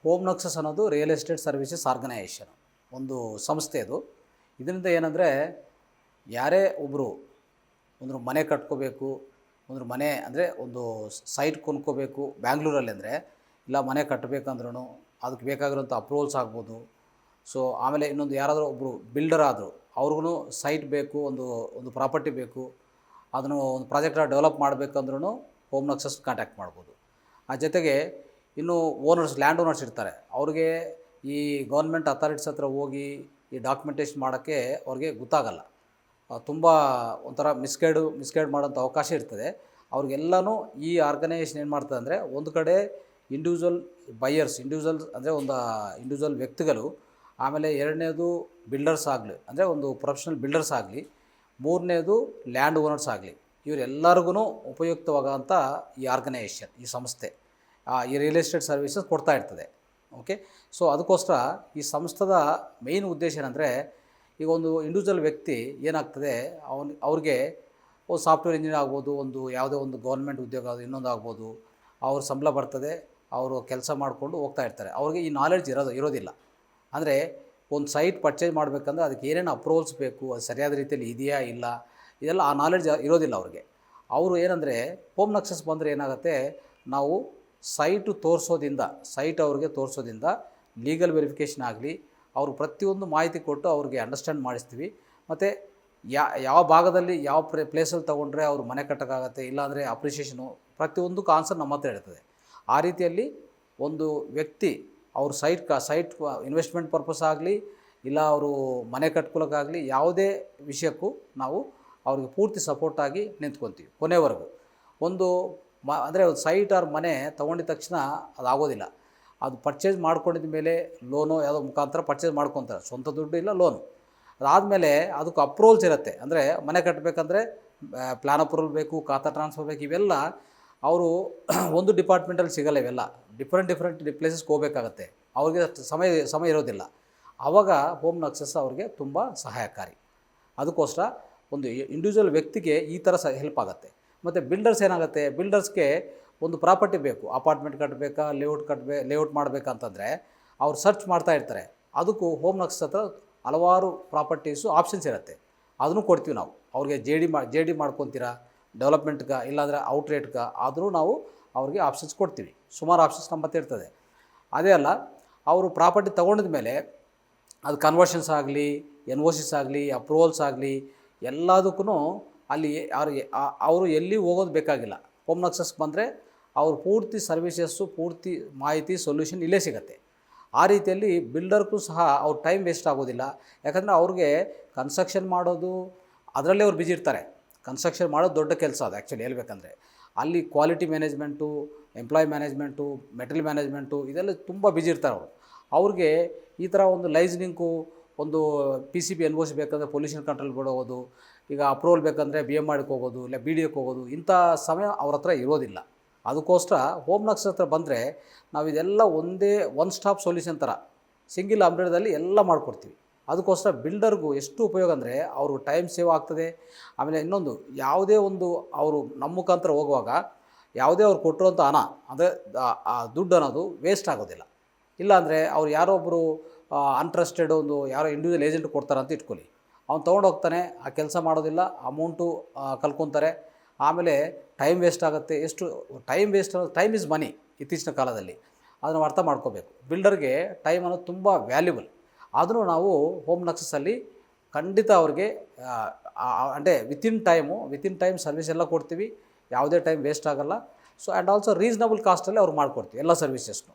Home ನಕ್ಸಸ್ ಅನ್ನೋದು real estate services organisation ಒಂದು ಸಂಸ್ಥೆ ಇದು. ಇದರಿಂದ ಏನಂದರೆ ಯಾರೇ ಒಬ್ಬರು ಒಂದು ಮನೆ ಕಟ್ಕೋಬೇಕು, ಒಂದು ಮನೆ ಅಂದರೆ ಒಂದು ಸೈಟ್ ಕೊಂಡ್ಕೋಬೇಕು ಬ್ಯಾಂಗ್ಳೂರಲ್ಲಿ ಅಂದರೆ, ಇಲ್ಲ ಮನೆ ಕಟ್ಟಬೇಕಂದ್ರೂ ಅದಕ್ಕೆ ಬೇಕಾಗಿರೋಂಥ ಅಪ್ರೂವಲ್ಸ್ ಆಗ್ಬೋದು. ಸೊ ಆಮೇಲೆ ಇನ್ನೊಂದು ಯಾರಾದರೂ ಒಬ್ಬರು ಬಿಲ್ಡರ್ ಆದರು, ಅವ್ರಿಗೂ ಸೈಟ್ ಬೇಕು, ಒಂದು ಪ್ರಾಪರ್ಟಿ ಬೇಕು, ಅದನ್ನು ಒಂದು ಪ್ರಾಜೆಕ್ಟನ್ನು ಡೆವಲಪ್ ಮಾಡಬೇಕಂದ್ರೂ ಹೋಮ್ ನಕ್ಸಸ್ ಕಾಂಟ್ಯಾಕ್ಟ್ ಮಾಡ್ಬೋದು. ಆ ಜೊತೆಗೆ ಇನ್ನು ಲ್ಯಾಂಡ್ ಓನರ್ಸ್ ಇರ್ತಾರೆ, ಅವ್ರಿಗೆ ಈ ಗೌರ್ಮೆಂಟ್ ಅಥಾರಿಟೀಸ್ ಹತ್ರ ಹೋಗಿ ಈ ಡಾಕ್ಯುಮೆಂಟೇಷನ್ ಮಾಡೋಕ್ಕೆ ಅವ್ರಿಗೆ ಗೊತ್ತಾಗಲ್ಲ, ತುಂಬ ಒಂಥರ ಮಿಸ್ಗೈಡ್ ಮಾಡೋಂಥ ಅವಕಾಶ ಇರ್ತದೆ. ಅವ್ರಿಗೆಲ್ಲನೂ ಈ ಆರ್ಗನೈಜೇಷನ್ ಏನು ಮಾಡ್ತದೆ ಅಂದರೆ, ಒಂದು ಕಡೆ ಇಂಡಿವಿಜುವಲ್ ಬೈಯರ್ಸ್, ಅಂದರೆ ಇಂಡಿವಿಜುವಲ್ ವ್ಯಕ್ತಿಗಳು, ಆಮೇಲೆ ಎರಡನೇದು ಬಿಲ್ಡರ್ಸ್ ಆಗಲಿ, ಅಂದರೆ ಒಂದು ಪ್ರೊಫೆಷನಲ್ ಬಿಲ್ಡರ್ಸ್ ಆಗಲಿ, ಮೂರನೇದು ಲ್ಯಾಂಡ್ ಓನರ್ಸ್ ಆಗಲಿ, ಇವರೆಲ್ಲರಿಗೂ ಉಪಯುಕ್ತವಾಗೋಂಥ ಈ ಆರ್ಗನೈಜೇಷನ್, ಈ ಸಂಸ್ಥೆ ಈ ರಿಯಲ್ ಎಸ್ಟೇಟ್ ಸರ್ವಿಸಸ್ ಕೊಡ್ತಾ ಇರ್ತದೆ. ಓಕೆ, ಸೊ ಅದಕ್ಕೋಸ್ಕರ ಈ ಸಂಸ್ಥೆದ ಮೇಯ್ನ್ ಉದ್ದೇಶ ಏನಂದರೆ, ಈಗ ಒಂದು ಇಂಡಿವಿಜುವಲ್ ವ್ಯಕ್ತಿ ಏನಾಗ್ತದೆ, ಅವ್ರಿಗೆ ಒಂದು ಸಾಫ್ಟ್ವೇರ್ ಇಂಜಿನಿಯರ್ ಆಗ್ಬೋದು, ಒಂದು ಯಾವುದೋ ಒಂದು ಗೌರ್ಮೆಂಟ್ ಉದ್ಯೋಗ ಇನ್ನೊಂದು ಆಗ್ಬೋದು, ಅವ್ರ ಸಂಬಳ ಬರ್ತದೆ, ಅವರು ಕೆಲಸ ಮಾಡಿಕೊಂಡು ಹೋಗ್ತಾ ಇರ್ತಾರೆ. ಅವ್ರಿಗೆ ಈ ನಾಲೆಡ್ಜ್ ಇರೋದಿಲ್ಲ. ಅಂದರೆ ಒಂದು ಸೈಟ್ ಪರ್ಚೇಸ್ ಮಾಡಬೇಕಂದ್ರೆ ಅದಕ್ಕೆ ಏನೇನು ಅಪ್ರೂವಲ್ಸ್ ಬೇಕು, ಅದು ಸರಿಯಾದ ರೀತಿಯಲ್ಲಿ ಇದೆಯಾ ಇಲ್ಲ, ಇದೆಲ್ಲ ಆ ನಾಲೆಡ್ಜ್ ಇರೋದಿಲ್ಲ ಅವ್ರಿಗೆ. ಅವರು ಏನಂದರೆ ಹೋಮ್ ನಕ್ಸಸ್ ಬಂದರೆ ಏನಾಗುತ್ತೆ, ನಾವು ಸೈಟ್ ಅವ್ರಿಗೆ ತೋರಿಸೋದ್ರಿಂದ ಲೀಗಲ್ ವೆರಿಫಿಕೇಷನ್ ಆಗಲಿ, ಅವರು ಪ್ರತಿಯೊಂದು ಮಾಹಿತಿ ಕೊಟ್ಟು ಅವ್ರಿಗೆ ಅಂಡರ್ಸ್ಟ್ಯಾಂಡ್ ಮಾಡಿಸ್ತೀವಿ. ಮತ್ತು ಯಾವ ಭಾಗದಲ್ಲಿ ಯಾವ ಪ್ಲೇಸಲ್ಲಿ ತೊಗೊಂಡ್ರೆ ಅವ್ರು ಮನೆ ಕಟ್ಟೋಕ್ಕಾಗತ್ತೆ, ಇಲ್ಲಾಂದರೆ ಅಪ್ರಿಷಿಯೇಷನು, ಪ್ರತಿಯೊಂದಕ್ಕೂ ಆನ್ಸರ್ ನಮ್ಮ ಹತ್ರ ಇರ್ತದೆ. ಆ ರೀತಿಯಲ್ಲಿ ಒಂದು ವ್ಯಕ್ತಿ ಅವ್ರ ಸೈಟ್ ಇನ್ವೆಸ್ಟ್ಮೆಂಟ್ ಪರ್ಪಸ್ ಆಗಲಿ, ಇಲ್ಲ ಅವರು ಮನೆ ಕಟ್ಕೊಳ್ಳೋಕ್ಕಾಗಲಿ, ಯಾವುದೇ ವಿಷಯಕ್ಕೂ ನಾವು ಅವ್ರಿಗೆ ಪೂರ್ತಿ ಸಪೋರ್ಟಾಗಿ ನಿಂತ್ಕೊತೀವಿ ಕೊನೆವರೆಗೂ. ಅಂದರೆ ಒಂದು ಸೈಟ್ ಆರ್ ಮನೆ ತೊಗೊಂಡಿದ ತಕ್ಷಣ ಅದಾಗೋದಿಲ್ಲ. ಅದು ಪರ್ಚೇಸ್ ಮಾಡ್ಕೊಂಡಿದ ಮೇಲೆ ಲೋನು ಯಾವುದೋ ಮುಖಾಂತರ ಪರ್ಚೇಸ್ ಮಾಡ್ಕೊತಾರೆ, ಸ್ವಂತ ದುಡ್ಡು ಇಲ್ಲ ಲೋನು. ಅದಾದಮೇಲೆ ಅದಕ್ಕೆ ಅಪ್ರೂವಲ್ಸ್ ಇರುತ್ತೆ. ಅಂದರೆ ಮನೆ ಕಟ್ಟಬೇಕಂದ್ರೆ ಪ್ಲ್ಯಾನ್ ಅಪ್ರೂವಲ್ ಬೇಕು, ಖಾತಾ ಟ್ರಾನ್ಸ್ಫರ್ ಬೇಕು, ಇವೆಲ್ಲ ಅವರು ಒಂದು ಡಿಪಾರ್ಟ್ಮೆಂಟಲ್ಲಿ ಸಿಗೋಲ್ಲ. ಇವೆಲ್ಲ ಡಿಫ್ರೆಂಟ್ ಪ್ಲೇಸಸ್ಗೆ ಹೋಗಬೇಕಾಗತ್ತೆ, ಅವ್ರಿಗೆ ಸಮಯ ಇರೋದಿಲ್ಲ. ಆವಾಗ ಹೋಮ್ ನಕ್ಸಸ್ ಅವ್ರಿಗೆ ತುಂಬ ಸಹಾಯಕಾರಿ. ಅದಕ್ಕೋಸ್ಕರ ಒಂದು ಇಂಡಿವಿಜುವಲ್ ವ್ಯಕ್ತಿಗೆ ಈ ಥರ ಹೆಲ್ಪ್ ಆಗುತ್ತೆ. ಮತ್ತು ಬಿಲ್ಡರ್ಸ್ ಏನಾಗುತ್ತೆ, ಬಿಲ್ಡರ್ಸ್ಗೆ ಒಂದು ಪ್ರಾಪರ್ಟಿ ಬೇಕು, ಅಪಾರ್ಟ್ಮೆಂಟ್ ಕಟ್ಟಬೇಕಾ, ಲೇಔಟ್ ಮಾಡಬೇಕಂತಂದರೆ ಅವ್ರು ಸರ್ಚ್ ಮಾಡ್ತಾ ಇರ್ತಾರೆ. ಅದಕ್ಕೂ ಹೋಮ್ ನಕ್ಸಸ್ ಹತ್ರ ಹಲವಾರು ಪ್ರಾಪರ್ಟೀಸು ಆಪ್ಷನ್ಸ್ ಇರುತ್ತೆ, ಅದನ್ನು ಕೊಡ್ತೀವಿ ನಾವು. ಅವ್ರಿಗೆ ಜೆ ಡಿ ಮಾಡ್ಕೊತೀರಾ ಡೆವಲಪ್ಮೆಂಟ್ಗೆ, ಇಲ್ಲಾಂದರೆ ಔಟ್ರೇಟ್ಗೆ, ಆದರೂ ನಾವು ಅವ್ರಿಗೆ ಆಪ್ಷನ್ಸ್ ಕೊಡ್ತೀವಿ. ಸುಮಾರು ಆಪ್ಷನ್ಸ್ ನಮ್ಮ ಹತ್ರ ಇರ್ತದೆ. ಅದೇ ಅಲ್ಲ, ಅವರು ಪ್ರಾಪರ್ಟಿ ತೊಗೊಂಡಿದ ಮೇಲೆ ಅದು ಕನ್ವರ್ಷನ್ಸ್ ಆಗಲಿ, NOCs ಆಗಲಿ, ಅಪ್ರೂವಲ್ಸ್ ಆಗಲಿ, ಎಲ್ಲದಕ್ಕೂ ಅಲ್ಲಿ ಅವರು ಎಲ್ಲಿ ಹೋಗೋದು ಬೇಕಾಗಿಲ್ಲ. ಹೋಮ್ ನಕ್ಸಸ್ ಬಂದರೆ ಅವ್ರು ಪೂರ್ತಿ ಸರ್ವಿಸಸ್ಸು, ಪೂರ್ತಿ ಮಾಹಿತಿ, ಸೊಲ್ಯೂಷನ್ ಇಲ್ಲೇ ಸಿಗುತ್ತೆ. ಆ ರೀತಿಯಲ್ಲಿ ಬಿಲ್ಡರ್ಗೂ ಸಹ ಅವ್ರ ಟೈಮ್ ವೇಸ್ಟ್ ಆಗೋದಿಲ್ಲ. ಯಾಕಂದರೆ ಅವ್ರಿಗೆ ಕನ್ಸ್ಟ್ರಕ್ಷನ್ ಮಾಡೋದು ಅದರಲ್ಲೇ ಅವ್ರು ಬಿಜಿ ಇರ್ತಾರೆ. ಕನ್ಸ್ಟ್ರಕ್ಷನ್ ಮಾಡೋದು ದೊಡ್ಡ ಕೆಲಸ ಅದು ಆ್ಯಕ್ಚುಲಿ ಹೇಳ್ಬೇಕಂದ್ರೆ. ಅಲ್ಲಿ quality management, employ management, material management, ಇದೆಲ್ಲ ತುಂಬ ಬಿಜಿ ಇರ್ತಾರೆ ಅವರು. ಅವ್ರಿಗೆ ಈ ಥರ ಒಂದು ಲೈಸನಿಂಗು, ಒಂದು PCB NOC ಬೇಕಂದರೆ ಪೊಲ್ಯೂಷನ್ ಕಂಟ್ರೋಲ್ ಬೋರ್ಡ್ ಹೋಗೋದು, ಈಗ ಅಪ್ರೂವಲ್ ಬೇಕಂದರೆ BMRDಗೆ ಹೋಗೋದು, ಇಲ್ಲ BDOಕ್ಕೆ ಹೋಗೋದು, ಇಂಥ ಸಮಯ ಅವ್ರ ಹತ್ರ ಇರೋದಿಲ್ಲ. ಅದಕ್ಕೋಸ್ಕರ ಹೋಮ್ ನಕ್ಸಸ್ ಹತ್ರ ಬಂದರೆ ನಾವು ಇದೆಲ್ಲ ಒಂದೇ ಒನ್ ಸ್ಟಾಪ್ ಸೊಲ್ಯೂಷನ್ ಥರ ಸಿಂಗಲ್ ಅಂಬ್ರೆಲಾದಲ್ಲಿ ಎಲ್ಲ ಮಾಡಿಕೊಡ್ತೀವಿ. ಅದಕ್ಕೋಸ್ಕರ ಬಿಲ್ಡರ್ಗೂ ಎಷ್ಟು ಉಪಯೋಗ ಅಂದರೆ, ಅವರು ಟೈಮ್ ಸೇವ್ ಆಗ್ತದೆ. ಆಮೇಲೆ ಇನ್ನೊಂದು, ಯಾವುದೇ ಒಂದು ಅವರು ನಮ್ಮ ಮುಖಾಂತರ ಹೋಗುವಾಗ ಯಾವುದೇ ಅವ್ರು ಕೊಟ್ಟಿರೋಂಥ ಹಣ, ಅಂದರೆ ಆ ದುಡ್ಡು ಅನ್ನೋದು ವೇಸ್ಟ್ ಆಗೋದಿಲ್ಲ. ಇಲ್ಲಾಂದರೆ ಅವ್ರು ಯಾರೋ ಒಬ್ಬರು ಅನ್ಟ್ರಸ್ಟೆಡ್ ಯಾರೋ ಇಂಡಿವಿಜುವಲ್ ಏಜೆಂಟ್ ಕೊಡ್ತಾರೆ ಅಂತ ಇಟ್ಕೊಳ್ಳಿ, ಅವ್ನು ತೊಗೊಂಡೋಗ್ತಾನೆ, ಆ ಕೆಲಸ ಮಾಡೋದಿಲ್ಲ, ಅಮೌಂಟು ಕಳ್ಕೊತಾರೆ, ಆಮೇಲೆ ಟೈಮ್ ವೇಸ್ಟ್ ಆಗುತ್ತೆ. ಎಷ್ಟು ಟೈಮ್ ವೇಸ್ಟ್ ಅನ್ನೋದು, ಟೈಮ್ ಈಸ್ ಮನಿ ಇತ್ತೀಚಿನ ಕಾಲದಲ್ಲಿ, ಅದನ್ನು ಅರ್ಥ ಮಾಡ್ಕೋಬೇಕು. ಬಿಲ್ಡರ್ಗೆ ಟೈಮ್ ಅನ್ನೋದು ತುಂಬ ವ್ಯಾಲ್ಯೂಬಲ್. ಆದರೂ ನಾವು ಹೋಮ್ ನಕ್ಸಸ್ಸಲ್ಲಿ ಖಂಡಿತ ಅವ್ರಿಗೆ ಅಂದರೆ ವಿತಿನ್ ಟೈಮ್ ಸರ್ವಿಸ್ ಎಲ್ಲ ಕೊಡ್ತೀವಿ, ಯಾವುದೇ ಟೈಮ್ ವೇಸ್ಟ್ ಆಗೋಲ್ಲ. ಸೊ ಆ್ಯಂಡ್ ಆಲ್ಸೋ ರೀಸನಬಲ್ ಕಾಸ್ಟಲ್ಲಿ ಅವ್ರು ಮಾಡಿಕೊಡ್ತೀವಿ ಎಲ್ಲ ಸರ್ವಿಸಸ್ನು.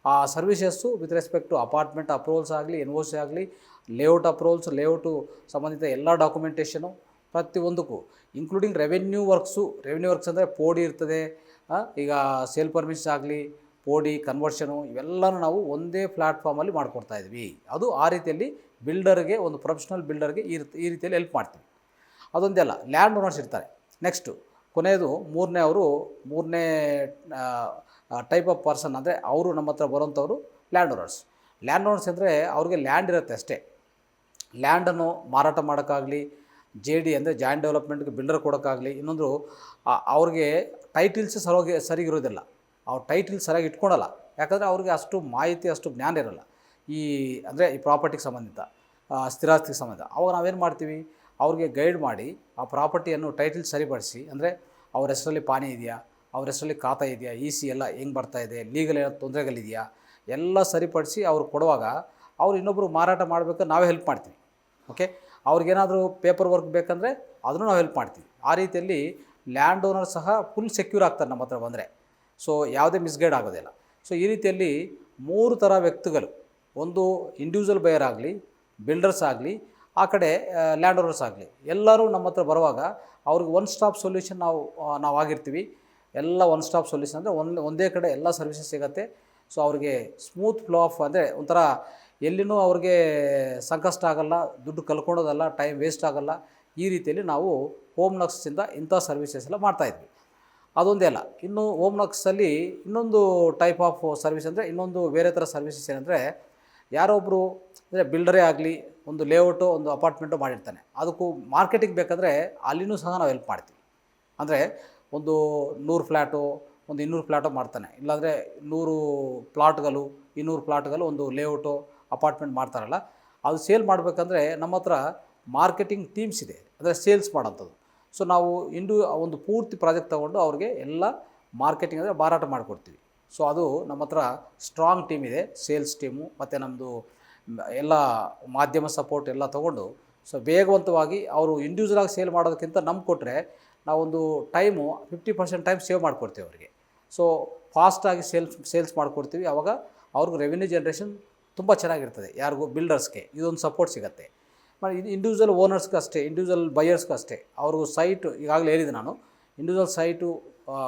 ಆ services with respect to apartment approvals ಆಗಲಿ, NOC ಆಗಲಿ, ಲೇಔಟ್ ಅಪ್ರೂವಲ್ಸ್, ಲೇಔಟು ಸಂಬಂಧಿತ ಎಲ್ಲ ಡಾಕ್ಯುಮೆಂಟೇಷನು, ಪ್ರತಿಯೊಂದಕ್ಕೂ ಇನ್ಕ್ಲೂಡಿಂಗ್ ರೆವೆನ್ಯೂ ವರ್ಕ್ಸ್ ಅಂದರೆ ಪೋಡಿ ಇರ್ತದೆ, ಈಗ ಸೇಲ್ ಪರ್ಮಿಷನ್ಸ್ ಆಗಲಿ, ಪೋಡಿ ಕನ್ವರ್ಷನು, ಇವೆಲ್ಲನೂ ನಾವು ಒಂದೇ ಪ್ಲ್ಯಾಟ್ಫಾರ್ಮಲ್ಲಿ ಮಾಡಿಕೊಡ್ತಾಯಿದ್ವಿ. ಅದು ಆ ರೀತಿಯಲ್ಲಿ ಬಿಲ್ಡರ್ಗೆ, ಒಂದು ಪ್ರೊಫೆಷ್ನಲ್ ಬಿಲ್ಡರ್ಗೆ ಈ ರೀತಿಯಲ್ಲಿ ಹೆಲ್ಪ್ ಮಾಡ್ತೀವಿ. ಅದೊಂದೇ ಅಲ್ಲ, ಲ್ಯಾಂಡ್ ಓನರ್ಸ್ ಇರ್ತಾರೆ. ನೆಕ್ಸ್ಟು ಕೊನೆಯದು ಮೂರನೇ ಟೈಪ್ ಆಫ್ ಪರ್ಸನ್ ಅಂದರೆ ಅವರು ನಮ್ಮ ಹತ್ರ ಬರೋಂಥವ್ರು ಲ್ಯಾಂಡ್ ಓನರ್ಸ್ ಅಂದರೆ ಅವ್ರಿಗೆ ಲ್ಯಾಂಡ್ ಇರುತ್ತೆ ಅಷ್ಟೇ. ಲ್ಯಾಂಡನ್ನು ಮಾರಾಟ ಮಾಡೋಕ್ಕಾಗಲಿ, JD ಅಂದರೆ ಜಾಯಿಂಟ್ ಡೆವಲಪ್ಮೆಂಟ್ಗೆ ಬಿಲ್ಡರ್ ಕೊಡೋಕ್ಕಾಗಲಿ, ಇನ್ನೊಂದು ಅವ್ರಿಗೆ ಟೈಟಿಲ್ಸ್ ಸರಿಗಿರೋದಿಲ್ಲ, ಅವ್ರು ಟೈಟಿಲ್ ಸರಿಯಾಗಿ ಇಟ್ಕೊಳಲ್ಲ. ಯಾಕಂದರೆ ಅವ್ರಿಗೆ ಅಷ್ಟು ಮಾಹಿತಿ, ಅಷ್ಟು ಜ್ಞಾನ ಇರಲ್ಲ ಈ ಅಂದರೆ ಈ ಪ್ರಾಪರ್ಟಿಗೆ ಸಂಬಂಧಿತ, ಸ್ಥಿರಾಸ್ತಿಗೆ ಸಂಬಂಧ. ಅವಾಗ ನಾವೇನು ಮಾಡ್ತೀವಿ, ಅವ್ರಿಗೆ ಗೈಡ್ ಮಾಡಿ ಆ ಪ್ರಾಪರ್ಟಿಯನ್ನು ಟೈಟಲ್ ಸರಿಪಡಿಸಿ, ಅಂದರೆ ಅವ್ರ ಹೆಸರಲ್ಲಿ ಪಾನಿ ಇದೆಯಾ, ಅವ್ರ ಹೆಸರಲ್ಲಿ ಖಾತಾ ಇದೆಯಾ, ಸಿ ಎಲ್ಲ ಹೆಂಗೆ ಬರ್ತಾಯಿದೆ, ಲೀಗಲ್ ಏನೋ ತೊಂದರೆಗಳಿದೆಯಾ ಎಲ್ಲ ಸರಿಪಡಿಸಿ ಅವ್ರು ಕೊಡುವಾಗ ಅವ್ರು ಇನ್ನೊಬ್ಬರು ಮಾರಾಟ ಮಾಡಬೇಕಾದ್ರೆ ನಾವೇ ಹೆಲ್ಪ್ ಮಾಡ್ತೀವಿ. ಓಕೆ, ಅವ್ರಿಗೇನಾದರೂ ಪೇಪರ್ ವರ್ಕ್ ಬೇಕಂದರೆ ಅದನ್ನು ನಾವು ಹೆಲ್ಪ್ ಮಾಡ್ತೀವಿ. ಆ ರೀತಿಯಲ್ಲಿ ಲ್ಯಾಂಡ್ ಓನರ್ ಸಹ ಫುಲ್ ಸೆಕ್ಯೂರ್ ಆಗ್ತಾರೆ ನಮ್ಮ ಹತ್ರ ಬಂದರೆ. ಸೊ ಯಾವುದೇ ಮಿಸ್ಗೈಡ್ ಆಗೋದಿಲ್ಲ. ಸೊ ಈ ರೀತಿಯಲ್ಲಿ 3 ಥರ ವ್ಯಕ್ತಿಗಳು, ಒಂದು ಇಂಡಿವಿಜುವಲ್ ಬಯರ್ ಆಗಲಿ, ಬಿಲ್ಡರ್ಸ್ ಆಗಲಿ, ಆ ಕಡೆ ಲ್ಯಾಂಡ್ ಓನರ್ಸ್ ಆಗಲಿ, ಎಲ್ಲರೂ ನಮ್ಮ ಹತ್ರ ಬರುವಾಗ ಅವ್ರಿಗೆ ಒನ್ ಸ್ಟಾಪ್ ಸೊಲ್ಯೂಷನ್ ನಾವು ಆಗಿರ್ತೀವಿ. ಎಲ್ಲ ಒನ್ ಸ್ಟಾಪ್ ಸೊಲ್ಯೂಷನ್ ಅಂದರೆ ಒಂದೇ ಕಡೆ ಎಲ್ಲ ಸರ್ವಿಸಸ್ ಸಿಗುತ್ತೆ. ಸೊ ಅವ್ರಿಗೆ ಸ್ಮೂತ್ ಫ್ಲೋ ಆಫ್, ಅಂದರೆ ಒಂಥರ ಎಲ್ಲಿನೂ ಅವ್ರಿಗೆ ಸಂಕಷ್ಟ ಆಗಲ್ಲ, ದುಡ್ಡು ಕಳ್ಕೊಳೋದಲ್ಲ, ಟೈಮ್ ವೇಸ್ಟ್ ಆಗಲ್ಲ. ಈ ರೀತಿಯಲ್ಲಿ ನಾವು ಹೋಮ್ ನಕ್ಸಿಂದ ಇಂಥ ಸರ್ವಿಸಸ್ ಎಲ್ಲ ಮಾಡ್ತಾಯಿದ್ವಿ. ಅದೊಂದೇ ಅಲ್ಲ, ಇನ್ನು ಹೋಮ್ ನಕ್ಸಲ್ಲಿ ಇನ್ನೊಂದು ಟೈಪ್ ಆಫ್ ಸರ್ವಿಸ್ ಅಂದರೆ ಇನ್ನೊಂದು ಬೇರೆ ಥರ ಸರ್ವಿಸಸ್ ಏನಂದರೆ, ಯಾರೊಬ್ಬರು ಅಂದರೆ ಬಿಲ್ಡರೇ ಆಗಲಿ ಒಂದು ಲೇಔಟು, ಒಂದು ಅಪಾರ್ಟ್ಮೆಂಟು ಮಾಡಿರ್ತಾನೆ, ಅದಕ್ಕೂ ಮಾರ್ಕೆಟಿಂಗ್ ಬೇಕಾದರೆ ಅಲ್ಲಿನೂ ಸಹ ನಾವು ಹೆಲ್ಪ್ ಮಾಡ್ತೀವಿ. ಅಂದರೆ ಒಂದು 100 ಫ್ಲ್ಯಾಟು, ಒಂದು 200 ಫ್ಲ್ಯಾಟು ಮಾಡ್ತಾನೆ, ಇಲ್ಲಾಂದರೆ 100 ಪ್ಲಾಟ್ಗಳು, 200 ಪ್ಲಾಟ್ಗಳು ಒಂದು ಲೇಔಟು ಅಪಾರ್ಟ್ಮೆಂಟ್ ಮಾಡ್ತಾರಲ್ಲ, ಅದು ಸೇಲ್ ಮಾಡಬೇಕಂದ್ರೆ ನಮ್ಮ ಹತ್ರ ಮಾರ್ಕೆಟಿಂಗ್ ಟೀಮ್ಸ್ ಇದೆ, ಅಂದರೆ ಸೇಲ್ಸ್ ಮಾಡೋಂಥದ್ದು. ಸೊ ನಾವು ಒಂದು ಪೂರ್ತಿ ಪ್ರಾಜೆಕ್ಟ್ ತೊಗೊಂಡು ಅವ್ರಿಗೆ ಎಲ್ಲ ಮಾರ್ಕೆಟಿಂಗ್ ಅಂದರೆ ಮಾರಾಟ ಮಾಡಿಕೊಡ್ತೀವಿ. ಸೊ ಅದು ನಮ್ಮ ಹತ್ರ ಸ್ಟ್ರಾಂಗ್ ಟೀಮ್ ಇದೆ, ಸೇಲ್ಸ್ ಟೀಮು, ಮತ್ತು ನಮ್ಮದು ಎಲ್ಲ ಮಾಧ್ಯಮ ಸಪೋರ್ಟ್ ಎಲ್ಲ ತೊಗೊಂಡು ಸೊ ವೇಗವಂತವಾಗಿ ಅವರು ಇಂಡಿವಿಜುವಲಾಗಿ ಸೇಲ್ ಮಾಡೋದಕ್ಕಿಂತ ನಮ್ಗೆ ಕೊಟ್ಟರೆ ನಾವೊಂದು ಟೈಮು 50% ಟೈಮ್ ಸೇವ್ ಮಾಡಿಕೊಡ್ತೀವಿ ಅವರಿಗೆ. ಸೊ ಫಾಸ್ಟಾಗಿ ಸೇಲ್ಸ್ ಮಾಡಿಕೊಡ್ತೀವಿ. ಆವಾಗ ಅವ್ರಿಗೆ ರೆವಿನ್ಯೂ ಜನ್ರೇಷನ್ ತುಂಬ ಚೆನ್ನಾಗಿರ್ತದೆ. ಯಾರಿಗೂ ಬಿಲ್ಡರ್ಸ್ಗೆ ಇದೊಂದು ಸಪೋರ್ಟ್ ಸಿಗುತ್ತೆ. ಇದು ಇಂಡಿವಿಜುವಲ್ ಓನರ್ಸ್ಗೆ ಅಷ್ಟೇ, ಇಂಡಿವಿಜುವಲ್ ಬಯರ್ಸ್ಗೂ ಅಷ್ಟೇ. ಅವ್ರಿಗೂ ಸೈಟು ಈಗಾಗಲೇ ಹೇಳಿದೆ ನಾನು, ಇಂಡಿವಿಜುವಲ್ ಸೈಟು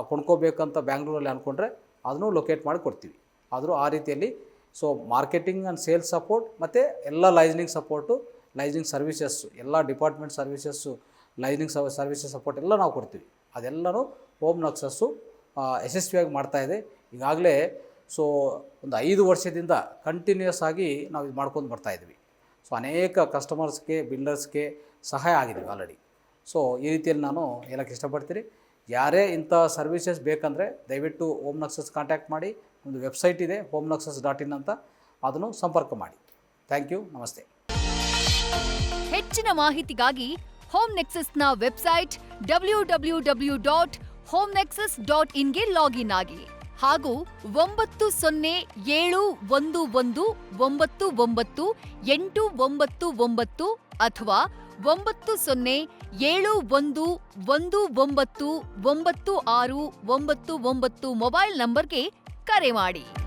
ಕೊಂಡ್ಕೋಬೇಕಂತ ಬ್ಯಾಂಗ್ಳೂರಲ್ಲಿ ಅಂದ್ಕೊಂಡ್ರೆ ಅದನ್ನು ಲೊಕೇಟ್ ಮಾಡಿ ಕೊಡ್ತೀವಿ. ಆದರೂ ಆ ರೀತಿಯಲ್ಲಿ so marketing and sales support ಮತ್ತು ಎಲ್ಲ ಲೈಸನಿಂಗ್ ಸಪೋರ್ಟು, ಲೈಸನಿಂಗ್ ಸರ್ವಿಸಸ್ಸು, ಎಲ್ಲ department services, liaisoning services support ಎಲ್ಲ ನಾವು ಕೊಡ್ತೀವಿ. ಅದೆಲ್ಲನೂ ಹೋಮ್ ನಕ್ಸಸ್ಸು ಯಶಸ್ವಿಯಾಗಿ ಮಾಡ್ತಾಯಿದೆ ಈಗಾಗಲೇ. ಸೊ ಒಂದು 5 ವರ್ಷದಿಂದ ಕಂಟಿನ್ಯೂಯಸ್ ಆಗಿ ನಾವು ಇದು ಮಾಡ್ಕೊಂಡು ಬರ್ತಾಯಿದ್ವಿ. ಸೊ ಅನೇಕ ಕಸ್ಟಮರ್ಸ್ಗೆ, ಬಿಲ್ಡರ್ಸ್ಗೆ ಸಹಾಯ ಆಗಿದ್ದೀವಿ ಆಲ್ರೆಡಿ. ಸೊ ಈ ರೀತಿಯಲ್ಲಿ ನಾನು ಹೇಳೋಕ್ಕೆ ಇಷ್ಟಪಡ್ತೀನಿ. ಯಾರೇ ಇಂಥ ಸರ್ವಿಸಸ್ ಬೇಕಂದರೆ ದಯವಿಟ್ಟು ಹೋಮ್ ನಕ್ಸಸ್ ಕಾಂಟ್ಯಾಕ್ಟ್ ಮಾಡಿ. ಒಂದು ವೆಬ್ಸೈಟ್ ಇದೆ homenexus.in ಅಂತ, ಅದನ್ನು ಸಂಪರ್ಕ ಮಾಡಿ. ಥ್ಯಾಂಕ್ ಯು, ನಮಸ್ತೆ. ಹೆಚ್ಚಿನ ಮಾಹಿತಿಗಾಗಿ ಹೋಮ್ ನೆಕ್ಸಸ್ನ ವೆಬ್ಸೈಟ್ www.homenexus.in ಗೆ ಲಾಗಿನ್ ಆಗಿ ಹಾಗೂ 9071999899 ಅಥವಾ 9071199699 ಮೊಬೈಲ್ ನಂಬರ್ಗೆ ಕರೆ ಮಾಡಿ.